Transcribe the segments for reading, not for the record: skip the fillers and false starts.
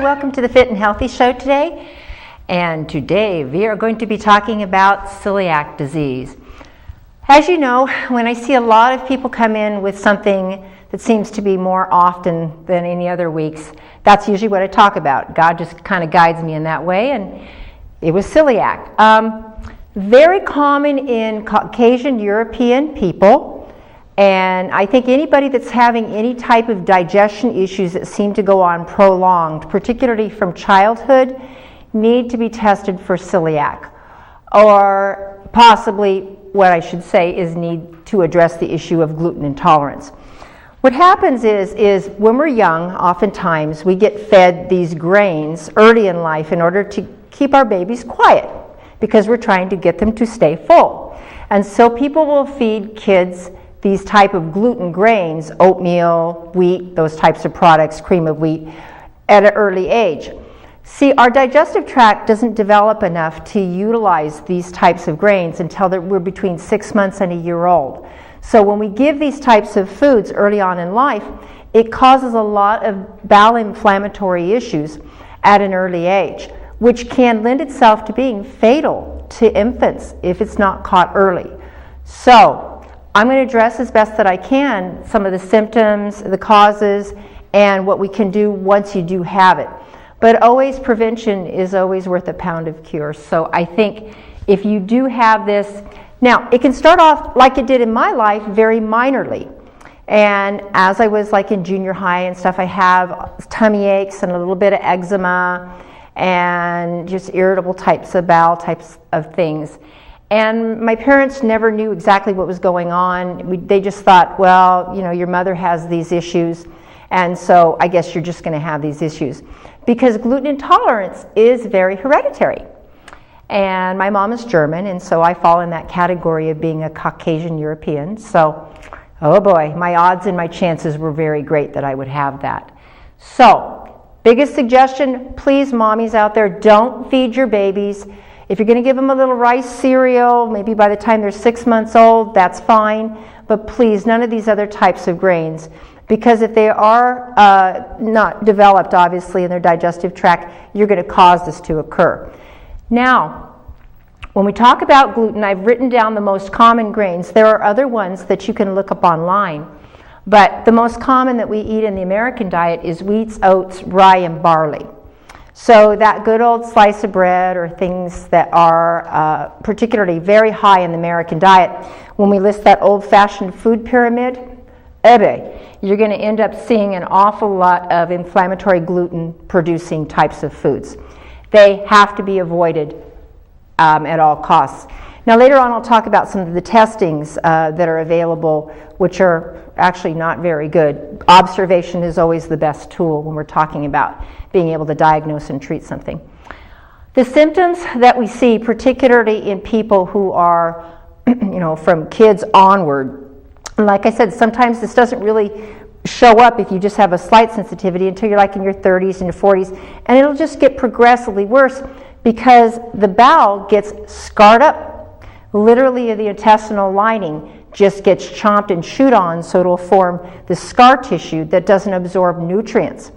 welcome to the Fit and Healthy Show today. And today we are going to be talking about celiac disease. As you know, when I see a lot of people come in with something that seems to be more often than any other weeks, that's usually what I talk about. God just kind of guides me in that way, and it was celiac. Very common in Caucasian European people. And I think anybody that's having any type of digestion issues that seem to go on prolonged, particularly from childhood, need to be tested for celiac. Or possibly, what I should say, is need to address the issue of gluten intolerance. What happens is when we're young, oftentimes we get fed these grains early in life in order to keep our babies quiet, because we're trying to get them to stay full. And so people will feed kids these type of gluten grains, oatmeal, wheat, those types of products, cream of wheat, at an early age. See, our digestive tract doesn't develop enough to utilize these types of grains until we're between 6 months and a year old. So when we give these types of foods early on in life, it causes a lot of bowel inflammatory issues at an early age, which can lend itself to being fatal to infants if it's not caught early. So I'm going to address as best that I can some of the symptoms, the causes, and what we can do once you do have it. But always, prevention is always worth a pound of cure. So I think if you do have this, now it can start off like it did in my life, very minorly. And as I was like in junior high and stuff, I have tummy aches and a little bit of eczema and just irritable types of bowel types of things. And my parents never knew exactly what was going on. They just thought, well, you know, your mother has these issues, and so I guess you're just going to have these issues. Because gluten intolerance is very hereditary. And my mom is German, and so I fall in that category of being a Caucasian European. So, oh boy, my odds and my chances were very great that I would have that. So, biggest suggestion, please, mommies out there, don't feed your babies. If you're going to give them a little rice cereal, maybe by the time they're 6 months old, that's fine. But please, none of these other types of grains. Because if they are not developed, obviously, in their digestive tract, you're going to cause this to occur. Now, when we talk about gluten, I've written down the most common grains. There are other ones that you can look up online. But the most common that we eat in the American diet is wheats, oats, rye, and barley. So that good old slice of bread or things that are particularly very high in the American diet, when we list that old-fashioned food pyramid, you're going to end up seeing an awful lot of inflammatory gluten-producing types of foods. They have to be avoided at all costs. Now later on I'll talk about some of the testings that are available, which are actually not very good. Observation is always the best tool when we're talking about being able to diagnose and treat something. The symptoms that we see, particularly in people who are, from kids onward, like I said, sometimes this doesn't really show up if you just have a slight sensitivity until you're like in your 30s and your 40s, and it'll just get progressively worse because the bowel gets scarred up. Literally, the intestinal lining just gets chomped and chewed on, so it'll form the scar tissue that doesn't absorb nutrients.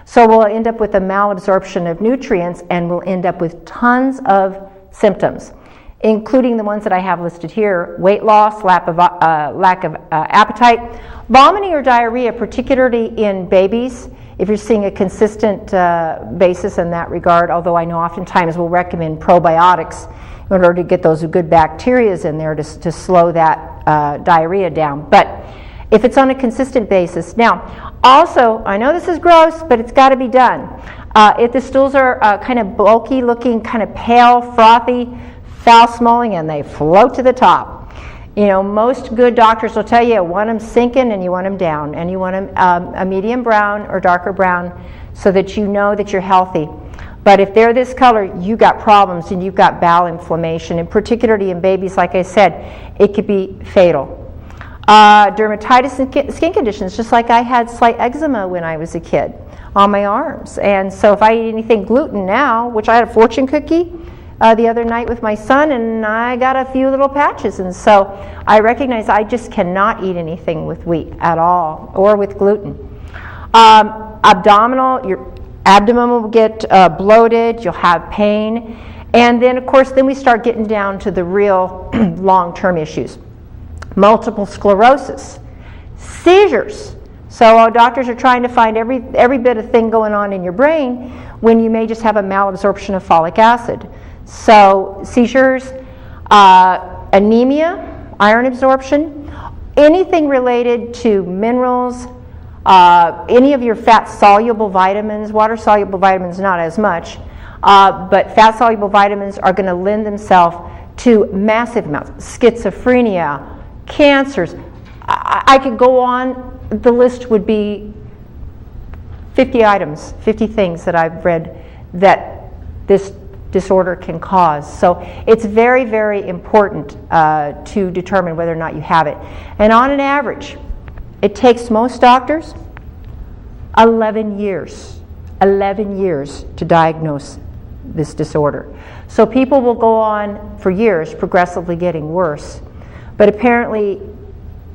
So we'll end up with a malabsorption of nutrients, and we'll end up with tons of symptoms, including the ones that I have listed here: weight loss, lack of appetite, vomiting or diarrhea, particularly in babies, if you're seeing a consistent basis in that regard, although I know oftentimes we'll recommend probiotics in order to get those good bacteria in there to slow that diarrhea down. But if it's on a consistent basis. Now, also, I know this is gross, but it's got to be done. If the stools are kind of bulky looking, kind of pale, frothy, foul-smelling, and they float to the top, most good doctors will tell you want them sinking and you want them down, and you want them a medium brown or darker brown so that you know that you're healthy. But if they're this color, you got problems and you've got bowel inflammation, and particularly in babies, like I said, it could be fatal. Dermatitis and skin conditions, just like I had slight eczema when I was a kid on my arms. And so if I eat anything gluten now, which I had a fortune cookie the other night with my son, and I got a few little patches. And so I recognize I just cannot eat anything with wheat at all, or with gluten. Abdominal, Abdomen will get bloated, you'll have pain, and then of course then we start getting down to the real long-term issues. Multiple sclerosis, seizures. So doctors are trying to find every bit of thing going on in your brain when you may just have a malabsorption of folic acid. So seizures, anemia, iron absorption, anything related to minerals, any of your fat-soluble vitamins, water-soluble vitamins not as much, but fat-soluble vitamins are going to lend themselves to massive amounts. Schizophrenia, cancers. I could go on. The list would be 50 items, 50 things that I've read that this disorder can cause. So it's very, very important to determine whether or not you have it. And on an average, it takes most doctors 11 years to diagnose this disorder. So people will go on for years progressively getting worse, but apparently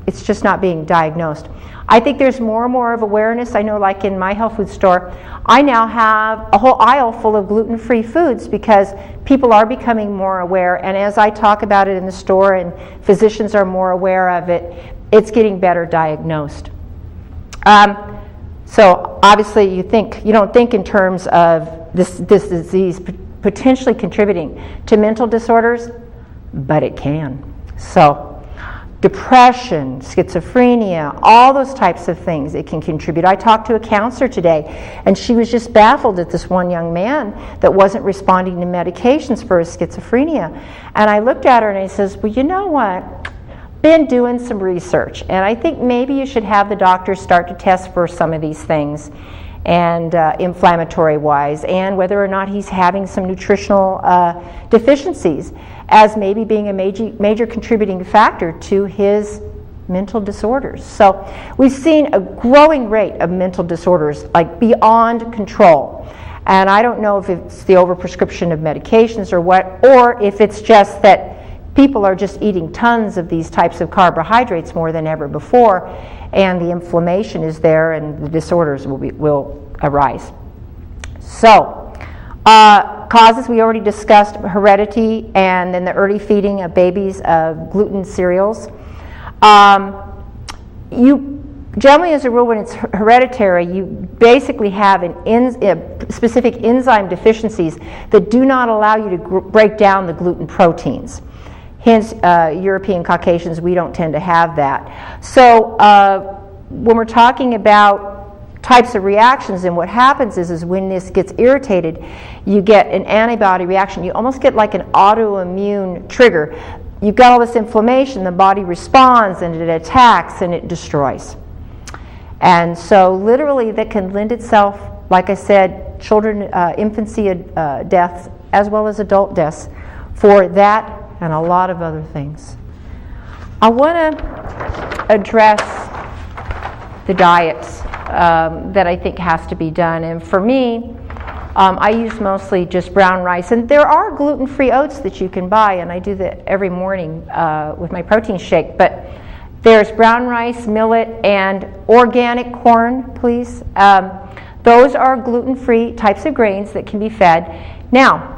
it's just not being diagnosed. I think there's more and more of awareness. I know, like in my health food store, I now have a whole aisle full of gluten-free foods because people are becoming more aware, and as I talk about it in the store and physicians are more aware of it, it's getting better diagnosed. So obviously you don't think in terms of this disease potentially contributing to mental disorders, but it can. So depression, schizophrenia, all those types of things, it can contribute. I talked to a counselor today, and she was just baffled at this one young man that wasn't responding to medications for his schizophrenia. And I looked at her and I says, well, you know what? Been doing some research, and I think maybe you should have the doctors start to test for some of these things, and inflammatory-wise, and whether or not he's having some nutritional deficiencies as maybe being a major contributing factor to his mental disorders. So we've seen a growing rate of mental disorders, like beyond control. And I don't know if it's the overprescription of medications or what, or if it's just that people are just eating tons of these types of carbohydrates more than ever before, and the inflammation is there and the disorders will arise. So, causes we already discussed: heredity, and then the early feeding of babies of gluten cereals. You generally, as a rule, when it's hereditary, you basically have specific enzyme deficiencies that do not allow you to break down the gluten proteins. Hence, European Caucasians, we don't tend to have that. So when we're talking about types of reactions, and what happens is when this gets irritated, you get an antibody reaction. You almost get like an autoimmune trigger. You've got all this inflammation, the body responds, and it attacks, and it destroys. And so literally that can lend itself, like I said, children, infancy deaths, as well as adult deaths, for that and a lot of other things. I want to address the diets that I think has to be done. And for me, I use mostly just brown rice. And there are gluten-free oats that you can buy, and I do that every morning with my protein shake. But there's brown rice, millet, and organic corn, please. Those are gluten-free types of grains that can be fed. Now,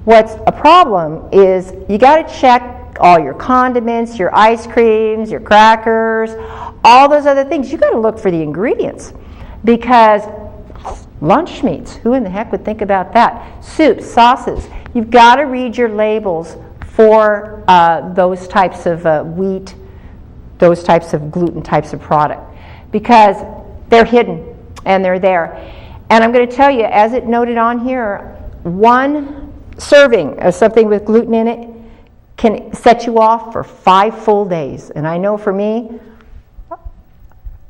what's a problem is you got to check all your condiments, your ice creams, your crackers, all those other things. You got to look for the ingredients, because lunch meats, who in the heck would think about that? Soups, sauces. You've got to read your labels for those types of wheat, those types of gluten types of product, because they're hidden and they're there. And I'm going to tell you, as it noted on here, one serving of something with gluten in it can set you off for 5 full days. And I know for me,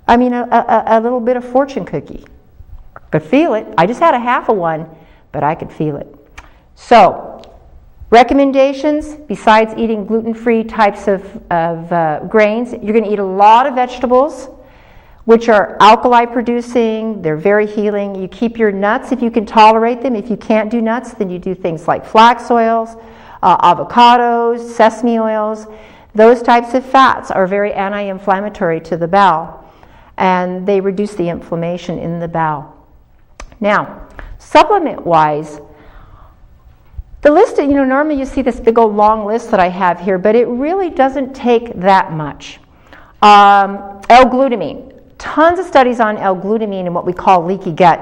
I mean, a little bit of fortune cookie. Could feel it. I just had a half of one, but I could feel it. So, recommendations, besides eating gluten-free types of grains, you're going to eat a lot of vegetables, which are alkali producing. They're very healing. You keep your nuts if you can tolerate them. If you can't do nuts, then you do things like flax oils, avocados, sesame oils. Those types of fats are very anti-inflammatory to the bowel, and they reduce the inflammation in the bowel. Now, supplement-wise, the list, normally you see this big old long list that I have here, but it really doesn't take that much. L-glutamine. Tons of studies on L-glutamine and what we call leaky gut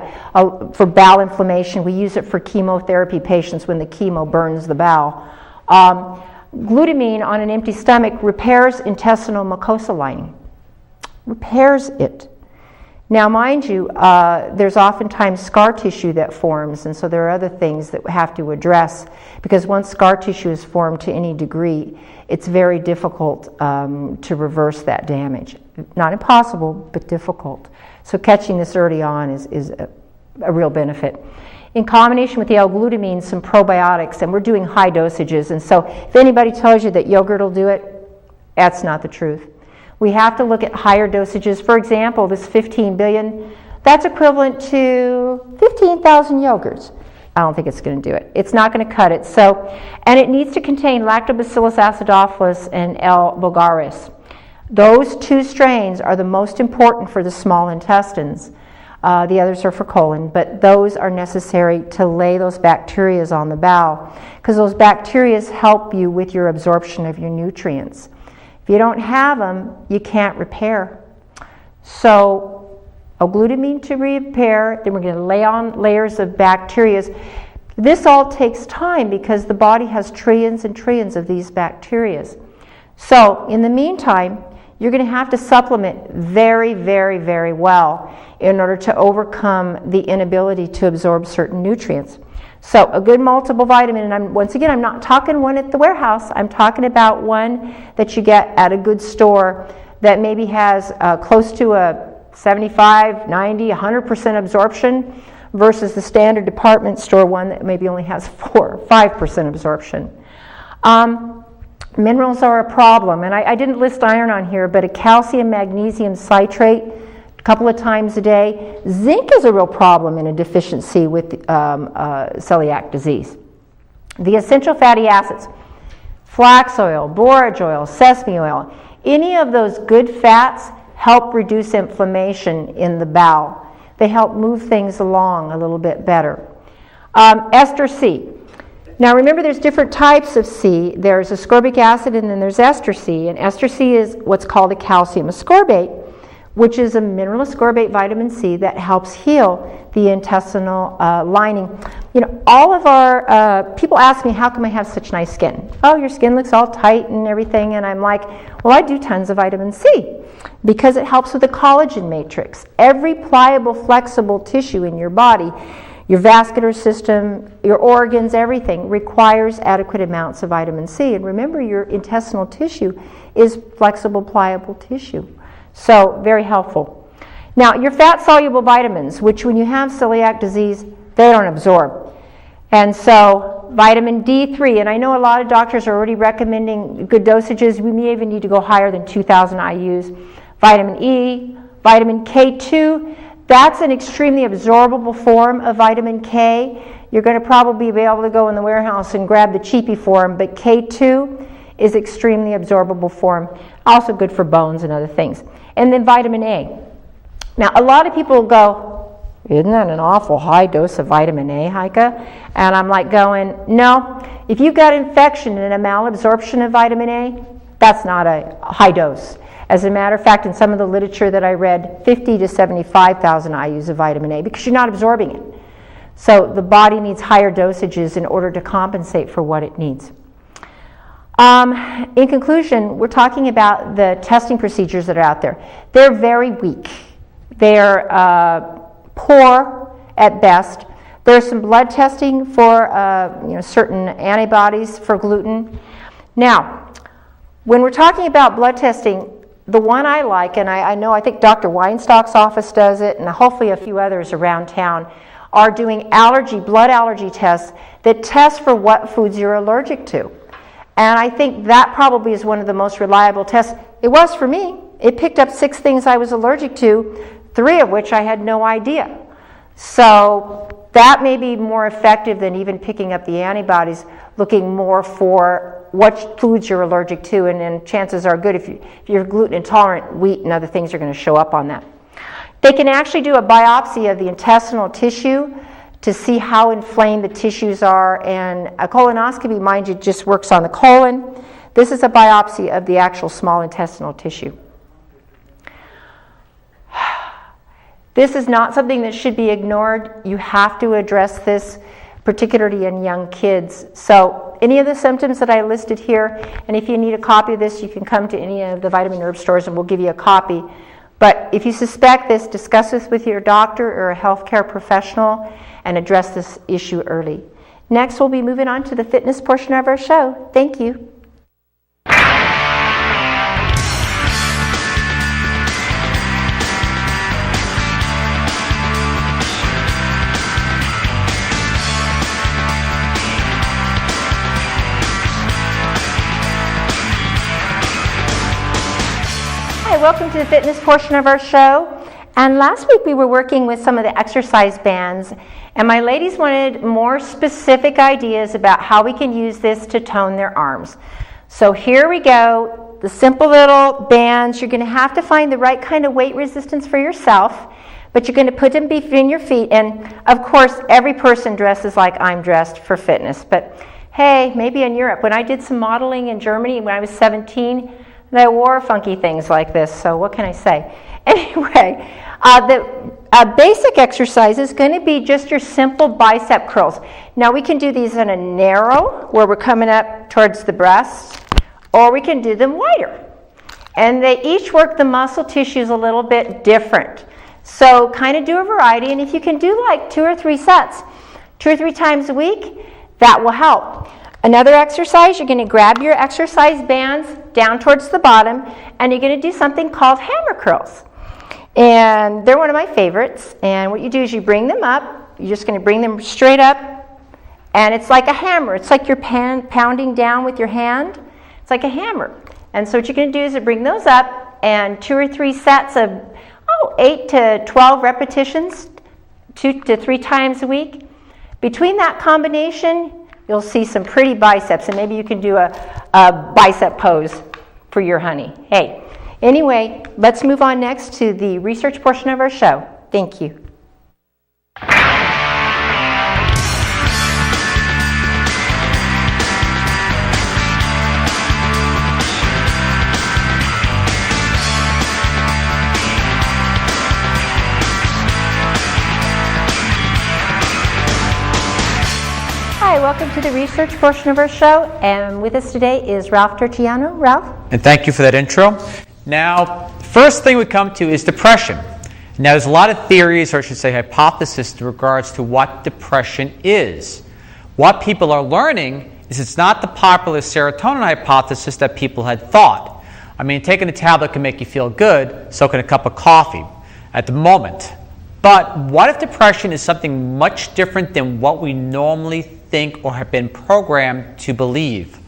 for bowel inflammation. We use it for chemotherapy patients when the chemo burns the bowel. Glutamine on an empty stomach repairs intestinal mucosa lining. Repairs it. Now, mind you, there's oftentimes scar tissue that forms, and so there are other things that we have to address, because once scar tissue is formed to any degree, it's very difficult to reverse that damage. Not impossible, but difficult. So catching this early on is a real benefit. In combination with the L-glutamine, some probiotics, and we're doing high dosages, and so if anybody tells you that yogurt will do it, that's not the truth. We have to look at higher dosages. For example, this 15 billion, that's equivalent to 15,000 yogurts. I don't think it's going to do it. It's not going to cut it. So, and it needs to contain Lactobacillus acidophilus and L. vulgaris. Those two strains are the most important for the small intestines. The others are for colon, but those are necessary to lay those bacteria on the bowel, because those bacteria help you with your absorption of your nutrients. If you don't have them, you can't repair. So, L-glutamine to repair, then we're going to lay on layers of bacteria. This all takes time because the body has trillions and trillions of these bacteria. So, in the meantime, you're going to have to supplement very, very, very well in order to overcome the inability to absorb certain nutrients. So a good multiple vitamin, and once again, I'm not talking one at the warehouse. I'm talking about one that you get at a good store that maybe has close to a 75, 90, 100% absorption versus the standard department store one that maybe only has 4 or 5% absorption. Minerals are a problem, and I didn't list iron on here, but a calcium magnesium citrate a couple of times a day. Zinc is a real problem in a deficiency with celiac disease. The essential fatty acids, flax oil, borage oil, sesame oil, any of those good fats help reduce inflammation in the bowel. They help move things along a little bit better. Ester C. Now remember, there's different types of C. There's ascorbic acid and then there's ester C. And ester C is what's called a calcium ascorbate, which is a mineral ascorbate vitamin C that helps heal the intestinal lining. All of our people ask me, how come I have such nice skin? Oh, your skin looks all tight and everything. And I'm like, well, I do tons of vitamin C because it helps with the collagen matrix. Every pliable, flexible tissue in your body, your vascular system, your organs, everything requires adequate amounts of vitamin C. And remember, your intestinal tissue is flexible, pliable tissue. So, very helpful. Now, your fat-soluble vitamins, which when you have celiac disease, they don't absorb. And so, vitamin D3, and I know a lot of doctors are already recommending good dosages. We may even need to go higher than 2,000 IUs. Vitamin E, vitamin K2, that's an extremely absorbable form of vitamin K. You're going to probably be able to go in the warehouse and grab the cheapy form, but K2 is extremely absorbable form. Also good for bones and other things. And then vitamin A. Now, a lot of people go, isn't that an awful high dose of vitamin A, Heike? And I'm like going, no. If you've got infection and a malabsorption of vitamin A, that's not a high dose. As a matter of fact, in some of the literature that I read, 50 to 75,000 IUs of vitamin A because you're not absorbing it. So the body needs higher dosages in order to compensate for what it needs. In conclusion, we're talking about the testing procedures that are out there. They're very weak. They're poor at best. There's some blood testing for certain antibodies for gluten. Now, when we're talking about blood testing, the one I like, and I think Dr. Weinstock's office does it, and hopefully a few others around town, are doing blood allergy tests that test for what foods you're allergic to. And I think that probably is one of the most reliable tests. It was for me. It picked up 6 things I was allergic to, 3 of which I had no idea. So that may be more effective than even picking up the antibodies, looking more for what foods you're allergic to, and then chances are good if you're gluten intolerant, wheat and other things are going to show up on that. They can actually do a biopsy of the intestinal tissue to see how inflamed the tissues are, and a colonoscopy, mind you, just works on the colon. This is a biopsy of the actual small intestinal tissue. This is not something that should be ignored. You have to address this, particularly in young kids. So any of the symptoms that I listed here, and if you need a copy of this, you can come to any of the vitamin herb stores and we'll give you a copy. But if you suspect this, discuss this with your doctor or a healthcare professional and address this issue early. Next, we'll be moving on to the fitness portion of our show. Thank you. Welcome to the fitness portion of our show. And last week we were working with some of the exercise bands, and my ladies wanted more specific ideas about how we can use this to tone their arms. So here we go, the simple little bands. You're going to have to find the right kind of weight resistance for yourself, but you're going to put them between your feet. And of course, every person dresses like I'm dressed for fitness. But hey, maybe in Europe, when I did some modeling in Germany when I was 17, they wore funky things like this, so what can I say? Anyway, the basic exercise is going to be just your simple bicep curls. Now we can do these in a narrow, where we're coming up towards the breast, or we can do them wider. And they each work the muscle tissues a little bit different. So kind of do a variety, and if you can do like 2 or 3 sets, 2 or 3 times a week, that will help. Another exercise, you're going to grab your exercise bands down towards the bottom, and you're going to do something called hammer curls. And they're one of my favorites. And what you do is you bring them up. You're just going to bring them straight up, and it's like a hammer. It's like you're pounding down with your hand. It's like a hammer. And so what you're going to do is bring those up, and 2 or 3 sets of 8 to 12 repetitions, 2 to 3 times a week. Between that combination, you'll see some pretty biceps, and maybe you can do a bicep pose for your honey. Hey, anyway, let's move on next to the research portion of our show. Thank you. Hi, welcome to the research portion of our show, and with us today is Ralph Tertiano. Ralph? And thank you for that intro. Now, the first thing we come to is depression. Now, there's a lot of theories, or I should say hypotheses, in regards to what depression is. What people are learning is it's not the popular serotonin hypothesis that people had thought. I mean, taking a tablet can make you feel good, so can a cup of coffee at the moment. But what if depression is something much different than what we normally think or have been programmed to believe?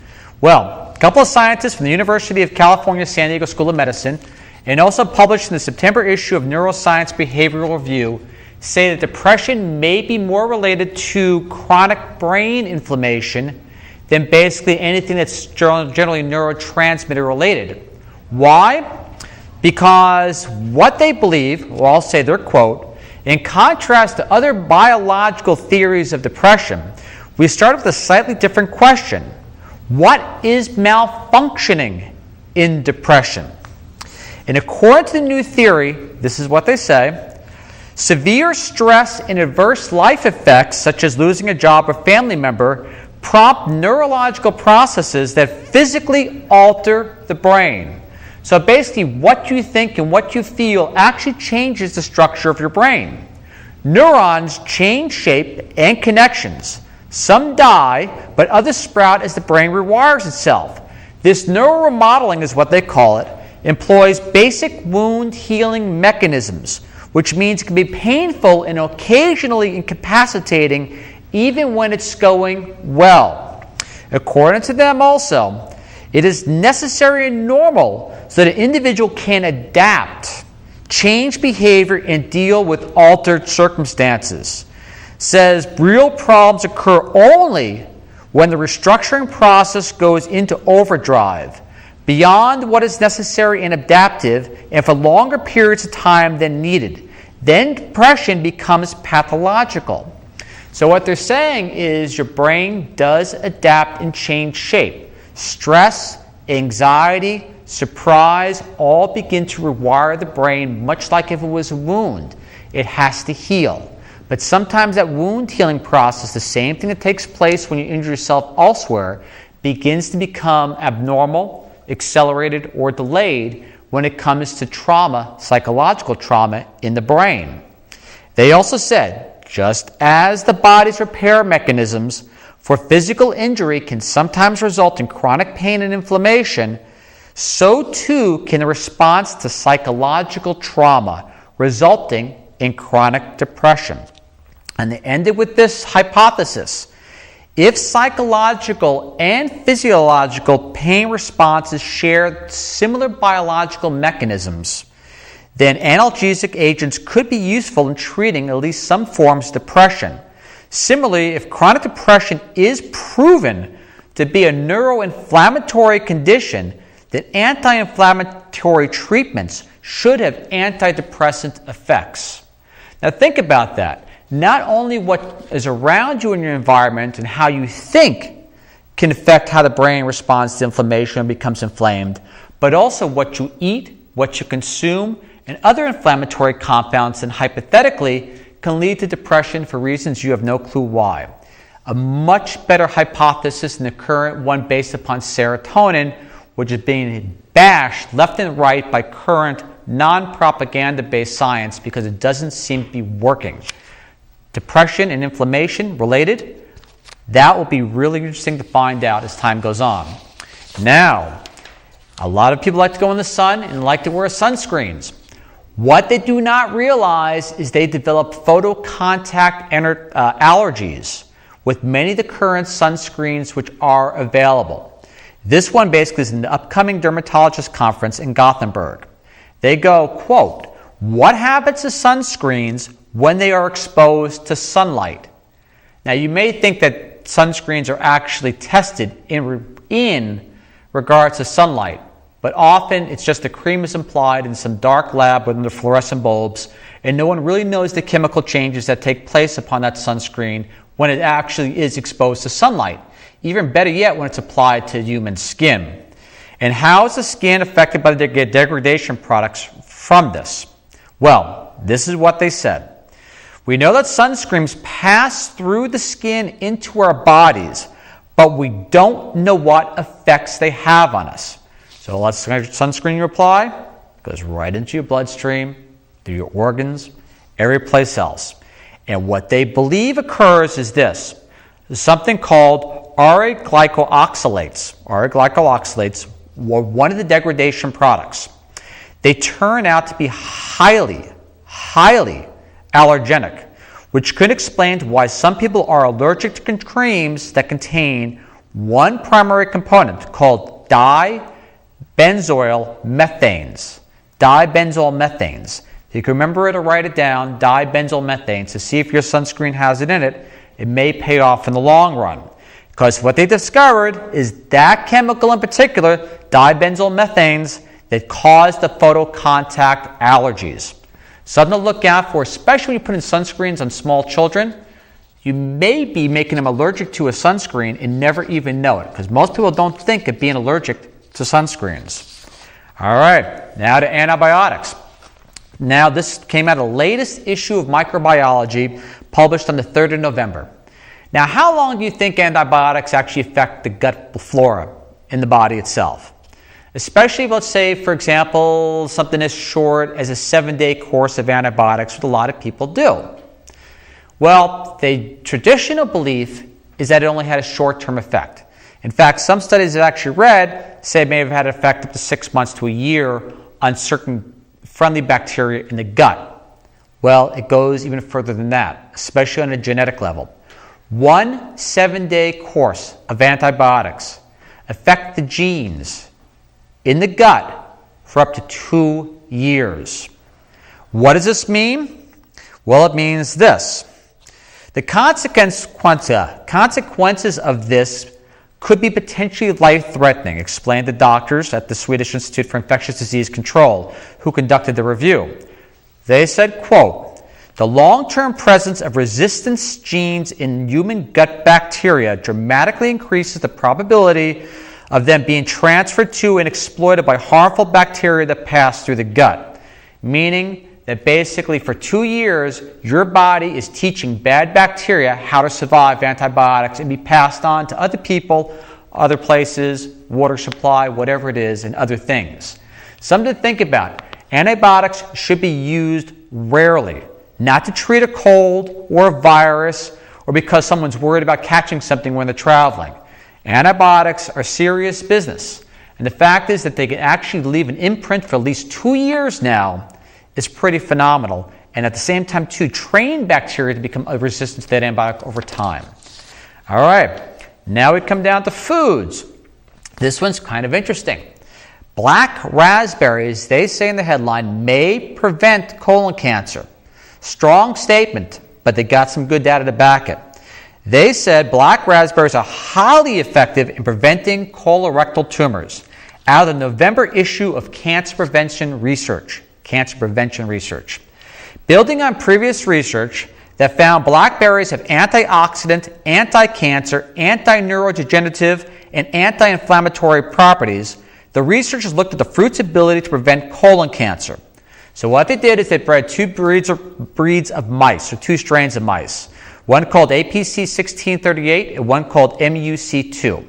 Well, a couple of scientists from the University of California, San Diego School of Medicine, and also published in the September issue of Neuroscience Behavioral Review, say that depression may be more related to chronic brain inflammation than basically anything that's generally neurotransmitter related. Why? Because what they believe, well, I'll say their quote, in contrast to other biological theories of depression, we start with a slightly different question. What is malfunctioning in depression? And according to the new theory, this is what they say: severe stress and adverse life effects, such as losing a job or family member, prompt neurological processes that physically alter the brain. So basically, what you think and what you feel actually changes the structure of your brain. Neurons change shape and connections. Some die, but others sprout as the brain rewires itself. This neuroremodeling is what they call it, employs basic wound healing mechanisms, which means it can be painful and occasionally incapacitating even when it's going well. According to them also, it is necessary and normal so that an individual can adapt, change behavior, and deal with altered circumstances. Says real problems occur only when the restructuring process goes into overdrive, beyond what is necessary and adaptive, and for longer periods of time than needed. then depression becomes pathological. So what they're saying is your brain does adapt and change shape. Stress, anxiety, surprise all begin to rewire the brain, much like if it was a wound. It has to heal. But sometimes that wound healing process, the same thing that takes place when you injure yourself elsewhere, begins to become abnormal, accelerated, or delayed when it comes to trauma, psychological trauma in the brain. They also said, just as the body's repair mechanisms for physical injury can sometimes result in chronic pain and inflammation, so too can the response to psychological trauma, resulting in chronic depression. And they ended with this hypothesis. If psychological and physiological pain responses share similar biological mechanisms, then analgesic agents could be useful in treating at least some forms of depression. Similarly, if chronic depression is proven to be a neuroinflammatory condition, then anti-inflammatory treatments should have antidepressant effects. Now think about that. Not only what is around you in your environment and how you think can affect how the brain responds to inflammation and becomes inflamed, but also what you eat, what you consume, and other inflammatory compounds, and hypothetically can lead to depression for reasons you have no clue why. A much better hypothesis than the current one based upon serotonin, which is being bashed left and right by current non-propaganda based science because it doesn't seem to be working. Depression and inflammation related? That will be really interesting to find out as time goes on. Now, a lot of people like to go in the sun and like to wear sunscreens. What they do not realize is they develop photocontact allergies with many of the current sunscreens which are available. This one basically is in the upcoming dermatologist conference in Gothenburg. They go, quote, "What happens to sunscreens when they are exposed to sunlight?" Now, you may think that sunscreens are actually tested in regards to sunlight, but often it's just the cream is applied in some dark lab with the fluorescent bulbs, and no one really knows the chemical changes that take place upon that sunscreen when it actually is exposed to sunlight. Even better yet, when it's applied to human skin. And how is the skin affected by the degradation products from this? Well, this is what they said. We know that sunscreens pass through the skin into our bodies, but we don't know what effects they have on us. So let's sunscreen you apply, goes right into your bloodstream, through your organs, every place else. And what they believe occurs is this. There's something called auroglycoxylates. Auroglycoxylates were one of the degradation products. They turn out to be highly allergenic, which could explain why some people are allergic to creams that contain one primary component called dibenzoyl methanes. Dibenzoyl methanes. If you can remember it or write it down, dibenzoyl methanes, to see if your sunscreen has it in it, it may pay off in the long run. Because what they discovered is that chemical in particular, dibenzoyl methanes, that cause the photocontact allergies. Something to look out for, especially when you put in sunscreens on small children. You may be making them allergic to a sunscreen and never even know it, because most people don't think of being allergic to sunscreens. All right, now to antibiotics. Now, this came out of the latest issue of Microbiology, published on the 3rd of November. Now, how long do you think antibiotics actually affect the gut flora in the body itself? Especially, let's say, for example, something as short as a 7-day course of antibiotics, what a lot of people do. Well, the traditional belief is that it only had a short-term effect. In fact, some studies I've actually read say it may have had an effect up to 6 months to a year on certain friendly bacteria in the gut. Well, it goes even further than that, especially on a genetic level. One 7-day course of antibiotics affect the genes in the gut for up to 2 years. What does this mean? Well, it means this. The consequences of this could be potentially life-threatening, explained the doctors at the Swedish Institute for Infectious Disease Control who conducted the review. They said, quote, The long-term presence of resistance genes in human gut bacteria dramatically increases the probability of them being transferred to and exploited by harmful bacteria that pass through the gut, meaning that basically for 2 years, your body is teaching bad bacteria how to survive antibiotics and be passed on to other people, other places, water supply, whatever it is, and other things. Something to think about. Antibiotics should be used rarely, not to treat a cold or a virus or because someone's worried about catching something when they're traveling. Antibiotics are serious business. And the fact is that they can actually leave an imprint for at least 2 years now is pretty phenomenal. And at the same time, too, train bacteria to become resistant to that antibiotic over time. All right, now we come down to foods. This one's kind of interesting. Black raspberries, they say in the headline, may prevent colon cancer. Strong statement, but they got some good data to back it. They said black raspberries are highly effective in preventing colorectal tumors out of the November issue of Cancer Prevention Research. Building on previous research that found blackberries have antioxidant, anti-cancer, anti-neurodegenerative, and anti-inflammatory properties, the researchers looked at the fruit's ability to prevent colon cancer. So what they did is they bred two breeds of mice, or 2 strains of mice, one called APC 1638 and one called MUC2.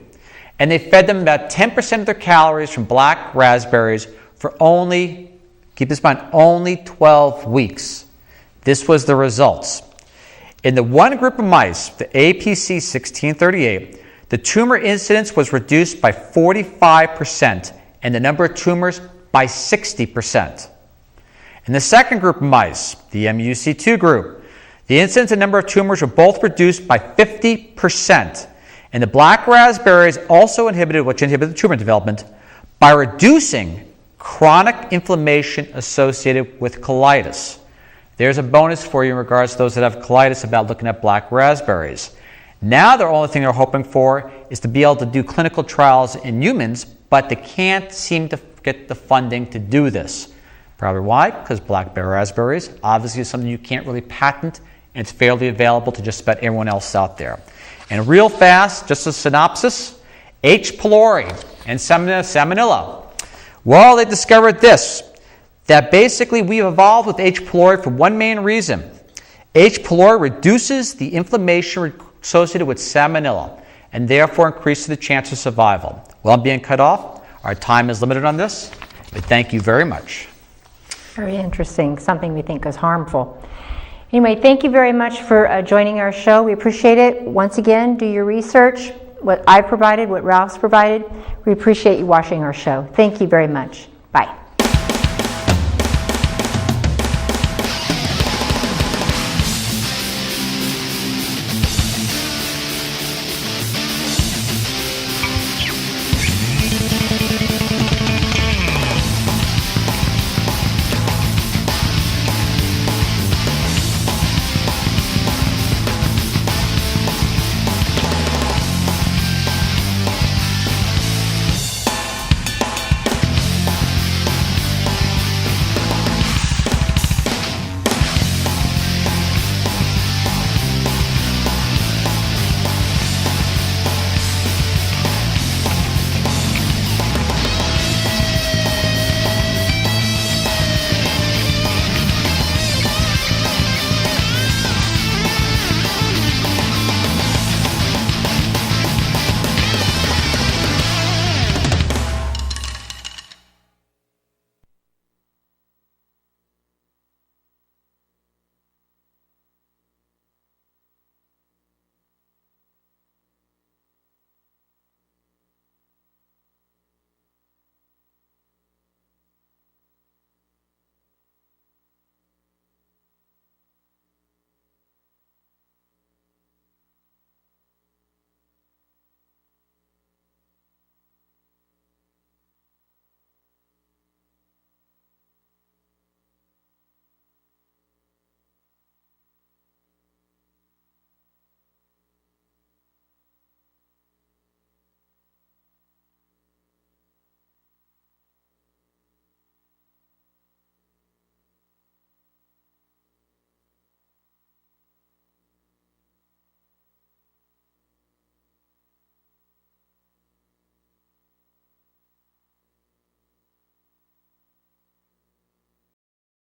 And they fed them about 10% of their calories from black raspberries for only, keep this in mind, only 12 weeks. This was the results. In the one group of mice, the APC 1638, the tumor incidence was reduced by 45% and the number of tumors by 60%. In the second group of mice, the MUC2 group, the incidence and number of tumors were both reduced by 50%. And the black raspberries also inhibited the tumor development by reducing chronic inflammation associated with colitis. There's a bonus for you in regards to those that have colitis about looking at black raspberries. Now the only thing they're hoping for is to be able to do clinical trials in humans, but they can't seem to get the funding to do this. Probably why? Because blackberry raspberries obviously is something you can't really patent, and it's fairly available to just about everyone else out there. And real fast, just a synopsis, H. pylori and salmonella. Well, they discovered this, that basically we've evolved with H. pylori for one main reason. H. pylori reduces the inflammation associated with salmonella and therefore increases the chance of survival. Well, I'm being cut off. Our time is limited on this, but thank you very much. Very interesting, something we think is harmful. Anyway, thank you very much for joining our show. We appreciate it. Once again, do your research, what I provided, what Ralph's provided. We appreciate you watching our show. Thank you very much. Bye.